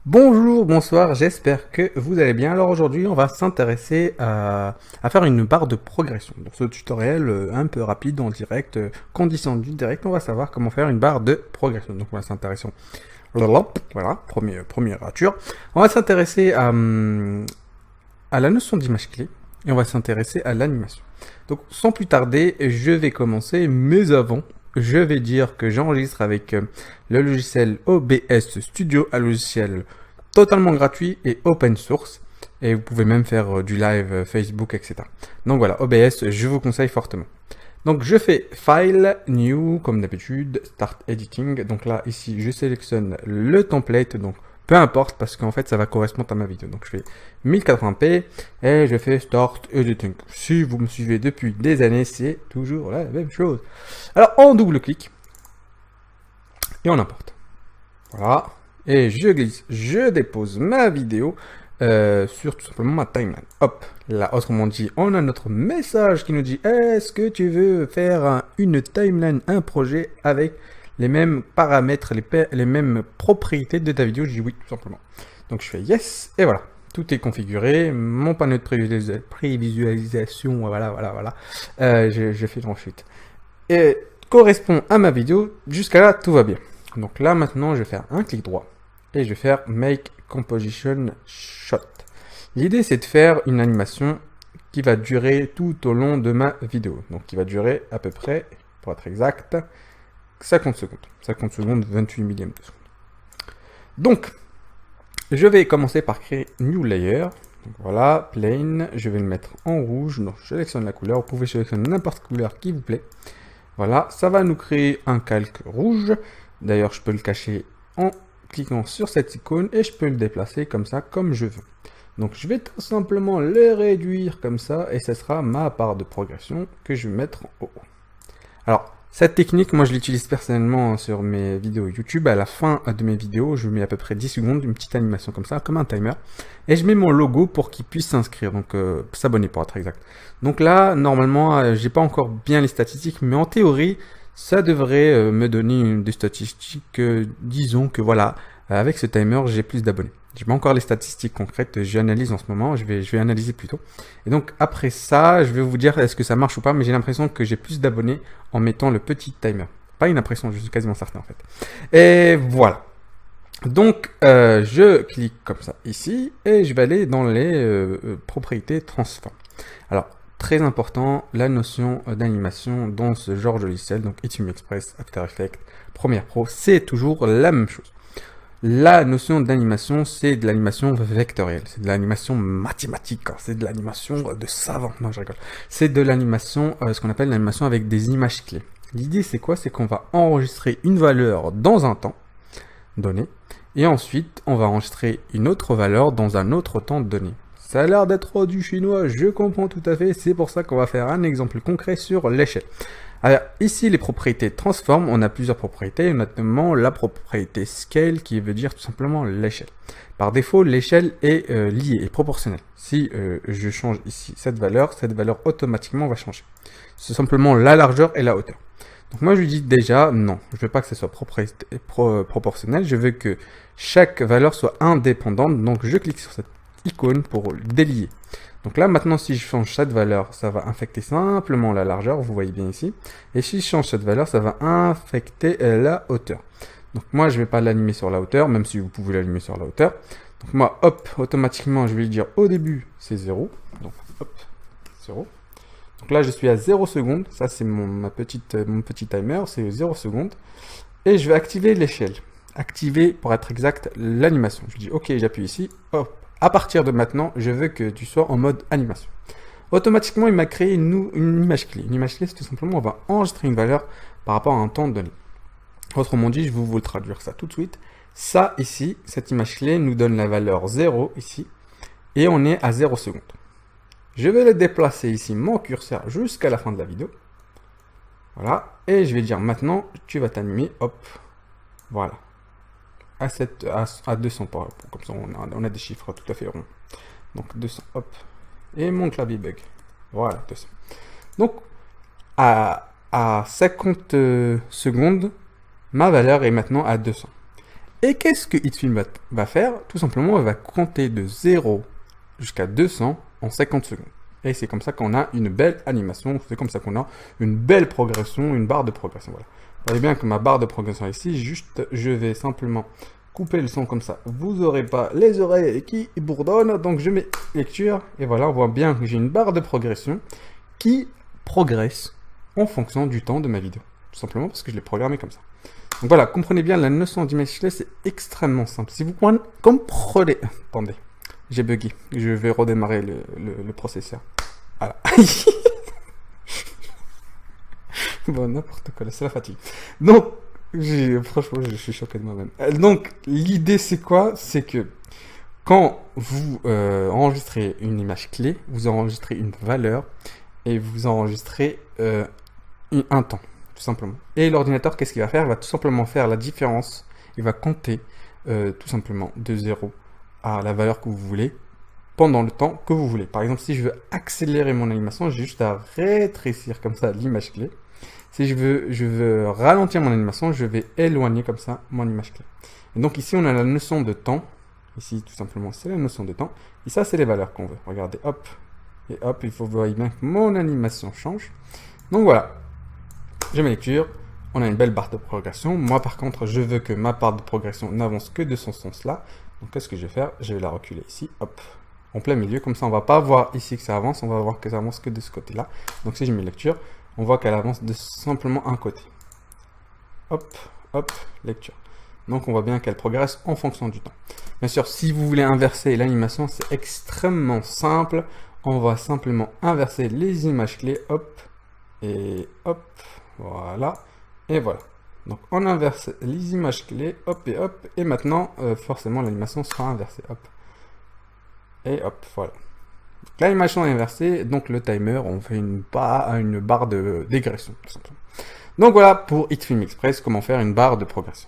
Bonjour, bonsoir, j'espère que vous allez bien. Alors aujourd'hui, on va s'intéresser à faire une barre de progression. Dans ce tutoriel un peu rapide en direct, condition du direct, on va savoir comment faire une barre de progression. Donc on va s'intéresser, voilà, première rature. On va s'intéresser à la notion d'image clé et on va s'intéresser à l'animation. Donc sans plus tarder, je vais commencer, mais avant, je vais dire que j'enregistre avec le logiciel OBS Studio, un logiciel totalement gratuit et open source. Et vous pouvez même faire du live Facebook, etc. Donc voilà, OBS, je vous conseille fortement. Donc je fais File, New, comme d'habitude, Start Editing. Donc là, ici, je sélectionne le template, donc peu importe, parce qu'en fait, ça va correspondre à ma vidéo. Donc je fais 1080p et je fais Start Editing. Si vous me suivez depuis des années, c'est toujours la même chose. Alors, on double-clique et on importe. Voilà. Et je glisse, je dépose ma vidéo sur tout simplement ma timeline. Hop, là, autrement dit, on a notre message qui nous dit est-ce que tu veux faire une timeline, un projet avec les mêmes paramètres, les mêmes propriétés de ta vidéo? Je dis oui, tout simplement. Donc je fais yes, et voilà. Tout est configuré, mon panneau de prévisualisation, voilà. Je fais ensuite. Et correspond à ma vidéo, jusqu'à là, tout va bien. Donc là, maintenant, je vais faire un clic droit et je vais faire Make Composition Shot. L'idée, c'est de faire une animation qui va durer tout au long de ma vidéo. Donc, qui va durer à peu près, pour être exact, 50 secondes. 50 secondes, 28 millièmes de seconde. Donc, je vais commencer par créer New Layer. Donc voilà, Plane, je vais le mettre en rouge. Donc, je sélectionne la couleur. Vous pouvez sélectionner n'importe quelle couleur qui vous plaît. Voilà, ça va nous créer un calque rouge. D'ailleurs, je peux le cacher en cliquant sur cette icône et je peux le déplacer comme ça, comme je veux. Donc, je vais tout simplement le réduire comme ça et ce sera ma barre de progression que je vais mettre en haut. Alors, cette technique, moi, je l'utilise personnellement sur mes vidéos YouTube. À la fin de mes vidéos, je mets à peu près 10 secondes, une petite animation comme ça, comme un timer. Et je mets mon logo pour qu'il puisse s'inscrire, donc s'abonner pour être exact. Donc là, normalement, j'ai pas encore bien les statistiques, mais en théorie, ça devrait me donner des statistiques, disons que voilà, avec ce timer, j'ai plus d'abonnés. J'ai pas encore les statistiques concrètes, j'analyse en ce moment, je vais analyser plus tôt. Et donc après ça, je vais vous dire est-ce que ça marche ou pas, mais j'ai l'impression que j'ai plus d'abonnés en mettant le petit timer. Pas une impression, je suis quasiment certain en fait. Et voilà. Donc je clique comme ça ici et je vais aller dans les propriétés transform. Alors très important, la notion d'animation dans ce genre de logiciel, donc Etume Express, After Effects, Premiere Pro, c'est toujours la même chose. La notion d'animation, c'est de l'animation vectorielle, c'est de l'animation mathématique, hein. C'est de l'animation de savant, non je rigole. C'est de l'animation, ce qu'on appelle l'animation avec des images clés. L'idée c'est quoi? C'est qu'on va enregistrer une valeur dans un temps donné, et ensuite on va enregistrer une autre valeur dans un autre temps donné. Ça a l'air d'être du chinois, je comprends tout à fait, c'est pour ça qu'on va faire un exemple concret sur l'échelle. Alors ici les propriétés transform, on a plusieurs propriétés, notamment la propriété scale qui veut dire tout simplement l'échelle. Par défaut, l'échelle est liée et proportionnelle. Si je change ici cette valeur automatiquement va changer. C'est simplement la largeur et la hauteur. Donc moi je lui dis déjà non, je veux pas que ce soit proportionnel, je veux que chaque valeur soit indépendante, donc je clique sur cette icône pour délier. Donc là, maintenant, si je change cette valeur, ça va infecter simplement la largeur, vous voyez bien ici. Et si je change cette valeur, ça va infecter la hauteur. Donc moi, je ne vais pas l'animer sur la hauteur, même si vous pouvez l'animer sur la hauteur. Donc moi, hop, automatiquement, je vais lui dire au début, c'est 0. Donc hop, 0. Donc là, je suis à 0 secondes. Ça, c'est mon petit timer, c'est 0 secondes. Et je vais activer l'échelle. Activer, pour être exact, l'animation. Je dis OK, j'appuie ici, hop. À partir de maintenant, je veux que tu sois en mode animation. Automatiquement, il m'a créé une image clé. Une image clé, c'est tout simplement, on va enregistrer une valeur par rapport à un temps donné. Autrement dit, je vais vous le traduire ça tout de suite. Ça, ici, cette image clé nous donne la valeur 0 ici. Et on est à 0 secondes. Je vais le déplacer ici, mon curseur, jusqu'à la fin de la vidéo. Voilà. Et je vais dire maintenant, tu vas t'animer. Hop. Voilà. À 200 par rapport. Comme ça, on a des chiffres tout à fait ronds. Donc 200, hop. Et mon clavier bug. Voilà, 200. Donc, à 50 secondes, ma valeur est maintenant à 200. Et qu'est-ce que Hitfilm va faire? Tout simplement, elle va compter de 0 jusqu'à 200 en 50 secondes. Et c'est comme ça qu'on a une belle animation, c'est comme ça qu'on a une belle progression, une barre de progression. Voilà. Vous voyez bien que ma barre de progression ici, juste, je vais simplement couper le son comme ça. Vous n'aurez pas les oreilles qui bourdonnent, donc je mets lecture, et voilà, on voit bien que j'ai une barre de progression qui progresse en fonction du temps de ma vidéo. Tout simplement parce que je l'ai programmé comme ça. Donc voilà, comprenez bien la notion d'image clé, c'est extrêmement simple. Si vous comprenez... Attendez, j'ai bugué. Je vais redémarrer le processeur. Voilà. Bon, n'importe quoi, c'est la fatigue. Donc, franchement, je suis choqué de moi-même. Donc, l'idée, c'est quoi? C'est que quand vous enregistrez une image clé, vous enregistrez une valeur et vous enregistrez un temps, tout simplement. Et l'ordinateur, qu'est-ce qu'il va faire? Il va tout simplement faire la différence. Il va compter tout simplement de 0 à la valeur que vous voulez pendant le temps que vous voulez. Par exemple, si je veux accélérer mon animation, j'ai juste à rétrécir comme ça l'image clé. Si je veux ralentir mon animation, je vais éloigner comme ça mon image clé. Et donc ici, on a la notion de temps. Ici, tout simplement, c'est la notion de temps. Et ça, c'est les valeurs qu'on veut. Regardez, hop. Et hop, il faut voir bien que mon animation change. Donc voilà. Je mets lecture. On a une belle barre de progression. Moi, par contre, je veux que ma barre de progression n'avance que de ce sens-là. Donc, qu'est-ce que je vais faire? Je vais la reculer ici. Hop. En plein milieu. Comme ça, on va pas voir ici que ça avance. On va voir que ça avance que de ce côté-là. Donc, si je mets lecture, on voit qu'elle avance de simplement un côté. Hop, hop, lecture. Donc, on voit bien qu'elle progresse en fonction du temps. Bien sûr, si vous voulez inverser l'animation, c'est extrêmement simple. On va simplement inverser les images clés. Hop, et hop, voilà. Et voilà. Donc, on inverse les images clés. Hop, et maintenant, forcément, l'animation sera inversée. Hop. Et hop, voilà. L'animation est inversée, donc le timer, on fait une barre de dégression, tout simplement. Donc voilà pour Hitfilm Express, comment faire une barre de progression.